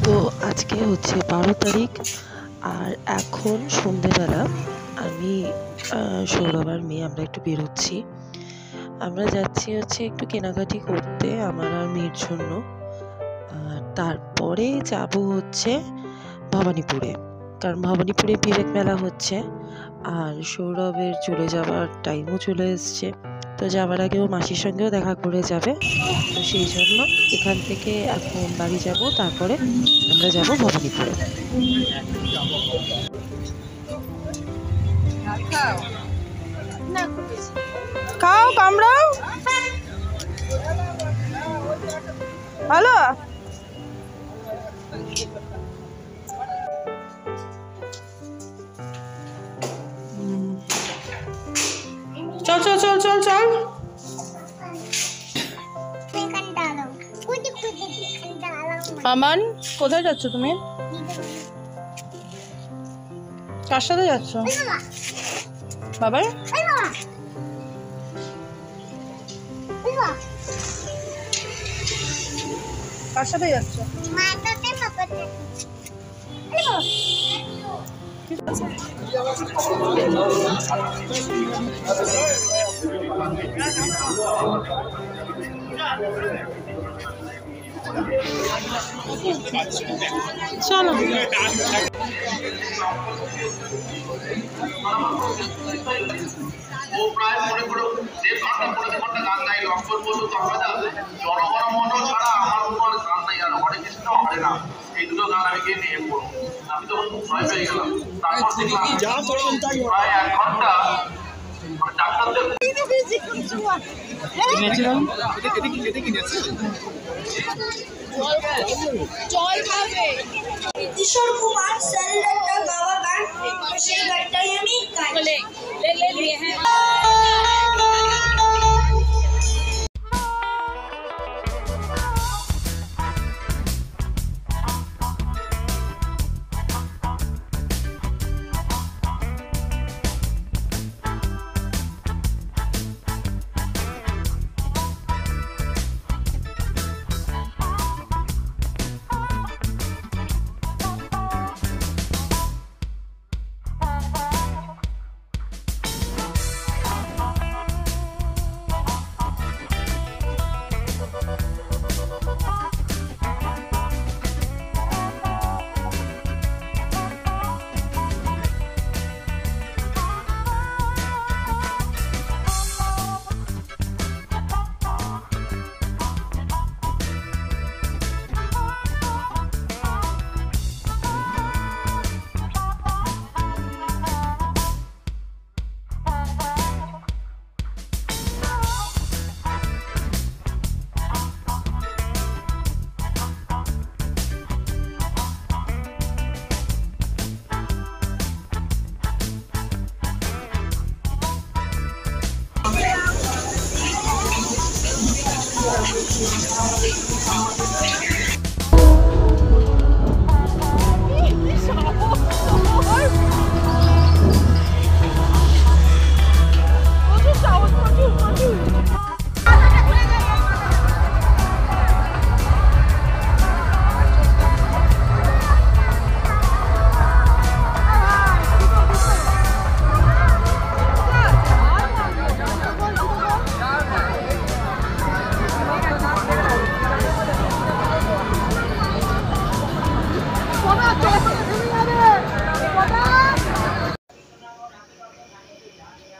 তো আজকে হচ্ছে 12 তারিখ আর এখন সন্ধেবেলা আমি সৌরভ আর মেয়ে আমরা একটু বেরোচ্ছি। আমরা যাচ্ছি হচ্ছে একটু কেনাকাটি করতে আমার আর মেয়ের জন্য। আর তারপরে যাব হচ্ছে ভবানীপুরে, কারণ ভবানীপুরে বিবেক মেলা হচ্ছে আর সৌরভের চলে যাওয়ার টাইমও চলে এসছে। তো যাওয়ার আগে ও মাসির সঙ্গেও দেখা করে যাবে, তো সেই জন্য এখান থেকে এখন বাড়ি যাব, তারপরে আমরা যাব ভবানীপুরে। খাও কামড়াও ভালো। চল চল চল চল চল। আমান কোথায় যাচ্ছ তুমি? কার সাথে যাচ্ছ? বাবা কার সাথে যাচ্ছ? চলো ও প্রায় মনে করো যে ঘন্টা প্রতি ঘন্টা গান গাই অক্ষর বলতো তো হবে না। জনগণ মন ছাড়া আমার কোনো আর গান নাই, আর হরে কৃষ্ণ হরে রাম এই দুটো গান আমি গিয়ে নিয়ে পড়বো। আমি তখন খুব ভয় পেয়ে গেলাম। তারপর প্রায় 1 ঘন্টা ডাক্তারদের কিশোর কুমার স্যারের একটা গাওয়া গান, সেই গানটাই আমি গাই। ले लिए हैं।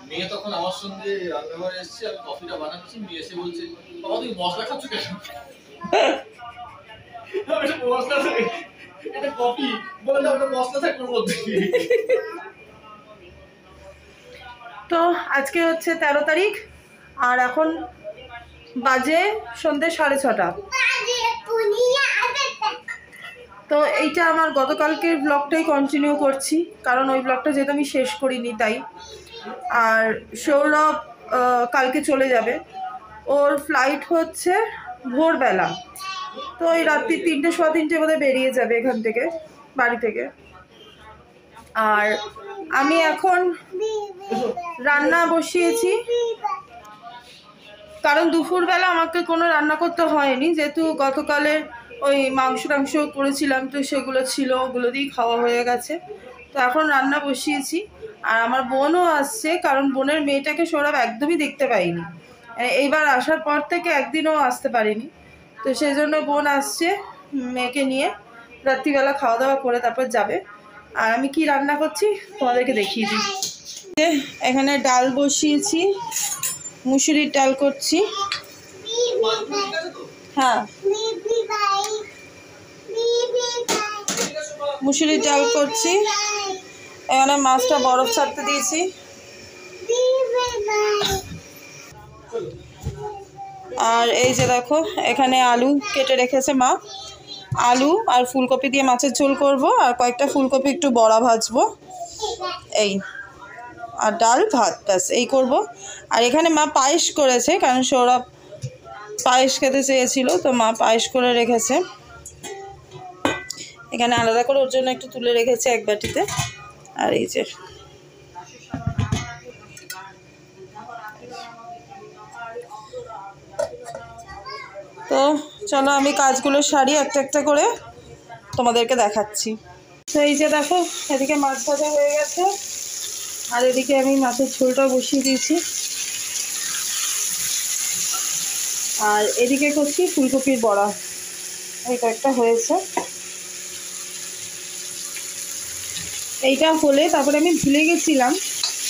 মেয়ে তখন আমার সঙ্গে রান্নাঘরে এসেছে, আমি কফিটা বানাচ্ছি, মেয়ে এসে বলছে বাবা তুমি মশলা খাচ্ছ কেন? এটা কফি বলে না, ওটা মশলা থাকবে ওর মধ্যে। তো আজকে হচ্ছে 13 তারিখ আর এখন বাজে সন্ধ্যে 6:30। তো এইটা আমার গতকালকের ব্লগটাই কন্টিনিউ করছি, কারণ ওই ব্লগটা যেহেতু আমি শেষ করিনি তাই। আর সৌরভ কালকে চলে যাবে, ওর ফ্লাইট হচ্ছে ভোরবেলা, তো ওই রাত্রি 3টে 3:15 বোধহয় বেরিয়ে যাবে এখান থেকে, বাড়ি থেকে। আর আমি এখন রান্না বসিয়েছি, কারণ দুপুরবেলা আমাকে কোনো রান্না করতে হয়নি, যেহেতু গতকালের ওই মাংস টাংস করেছিলাম, তো সেগুলো ছিল, ওগুলো দিয়েই খাওয়া হয়ে গেছে। তো এখন রান্না বসিয়েছি। আর আমার বোনও আসছে, কারণ বোনের মেয়েটাকে সৌরভ একদমই দেখতে পাইনি। এইবার আসার পর থেকে একদিনও আসতে পারিনি, তো সেই জন্য বোন আসছে মেয়েকে নিয়ে, রাত্রিবেলা খাওয়া দাওয়া করে তারপর যাবে। আর আমি কি রান্না করছি তোমাদেরকে দেখিয়ে দিই। এখানে ডাল বসিয়েছি, মুসুরির ডাল করছি। হ্যাঁ, মুসুরির ডাল করছি। এখানে মাছটা বরফ ছাড়তে দিয়েছি। আর এই যে দেখো, এখানে আলু কেটে রেখেছে মা, আলু আর ফুলকপি দিয়ে মাছের ঝোল করব, আর কয়েকটা ফুলকপি একটু বড়া ভাজবো, এই, আর ডাল ভাত, ব্যাস এই করব। আর এখানে মা পায়েস করেছে, কারণ সৌরভ পায়েস খেতে চেয়েছিল, তো মা পায়েস করে রেখেছে। এখানে আলাদা করে ওর জন্য একটু তুলে রেখেছে এক বাটিতে। আর এই যে তো চলো আমি কাজগুলো সারি একটা একটা করে তোমাদেরকে দেখাচ্ছি। তো এই যে দেখো, এদিকে মাছ ভাজা হয়ে গেছে, আর এদিকে আমি মাছের ঝোলটা বসিয়ে দিয়েছি। আর এদিকে করছি ফুলকপির বড়া, এই কয়েকটা হয়েছে। এইটা হলে তারপরে আমি ভুলে গেছিলাম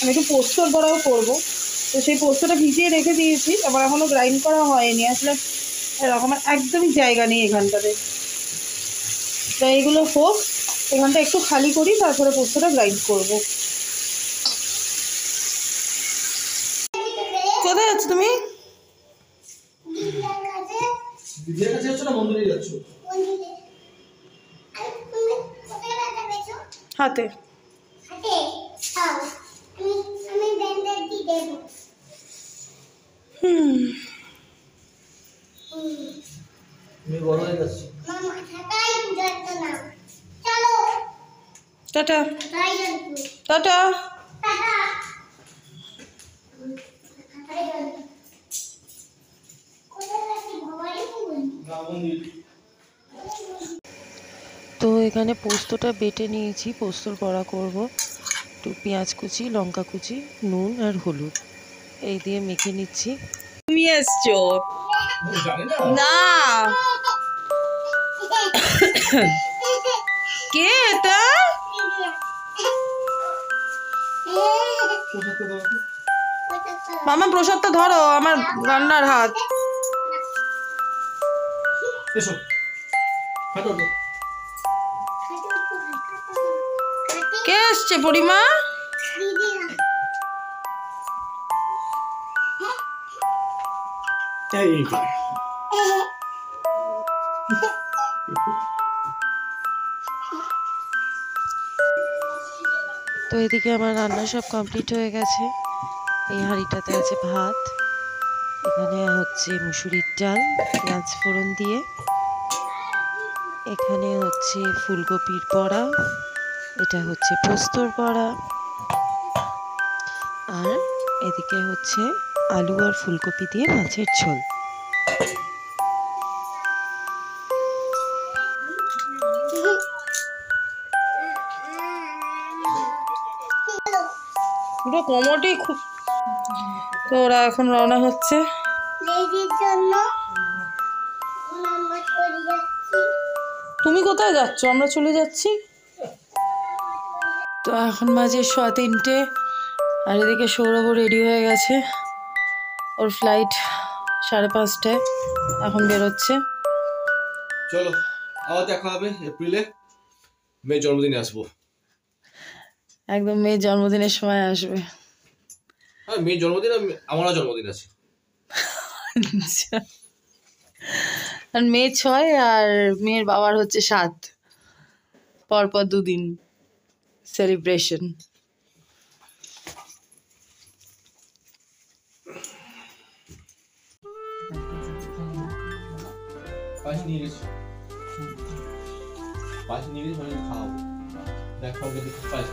আমি একটু পোস্তর বড়াও করবো, তো সেই পোস্তটা ভিজিয়ে রেখে দিয়েছি, আবার এখনও গ্রাইন্ড করা হয়নি। আসলে এরকম একদমই জায়গা নেই এখানটাতে, তাই এইগুলো হোক, এখানটা একটু খালি করি, তারপরে পোস্তটা গ্রাইন্ড করবো। কোথায় যাচ্ছ তুমি? দিদির কাছে যাচ্ছ না মন্দিরে যাচ্ছ? হাতে। তুমি বড় হয়ে যাচ্ছ। Tata tata. তো এখানে পোস্তটা বেটে নিয়েছি, পোস্তর বড়া করব। একটু পেঁয়াজ কুচি, লঙ্কা কুচি, নুন আর হলুদ এই দিয়ে মেখে নিচ্ছি। তুমি এসছো না? কে এটা? মামা প্রসাদটা ধরো, আমার রান্নার হাত। এসো হাঁটো। কে আসছে পরিমা? তো এদিকে আমার রান্না সব কমপ্লিট হয়ে গেছে। এই হাঁড়িটাতে আছে ভাত, এখানে হচ্ছে মুসুরির ডাল পেঁয়াজ ফোড়ন দিয়ে, এখানে হচ্ছে ফুলকপির বড়া, এটা হচ্ছে পোস্তর বড়া, আর এদিকে হচ্ছে আলু আর ফুলকপি দিয়ে মাছের ঝোল। পুরো কোমরটাই খুব। তো ওরা এখন রওনা হচ্ছে। তুমি কোথায় যাচ্ছ? আমরা চলে যাচ্ছি। তো এখন বাজে 3:15, আর এদিকে সৌরভও রেডি হয়ে গেছে, ওর ফ্লাইট 5:30টায়, এখন বেরোচ্ছে। চলো আবার দেখা হবে এপ্রিলে, মেয়ের জন্মদিনে আসবো। একদম মেয়ের জন্মদিনের সময় আসবে। হ্যাঁ, মেয়ের জন্মদিন, আমারও জন্মদিন আছে। আর মেয়ে 6 আর মেয়ের বাবার হচ্ছে 7, পরপর 2 দিন সেলিব্রেশন। পাশে নিয়ে গেছি, পাশে নিয়ে গেছি, খাওয়াবো। দেখ খাওয়াবো, পাশে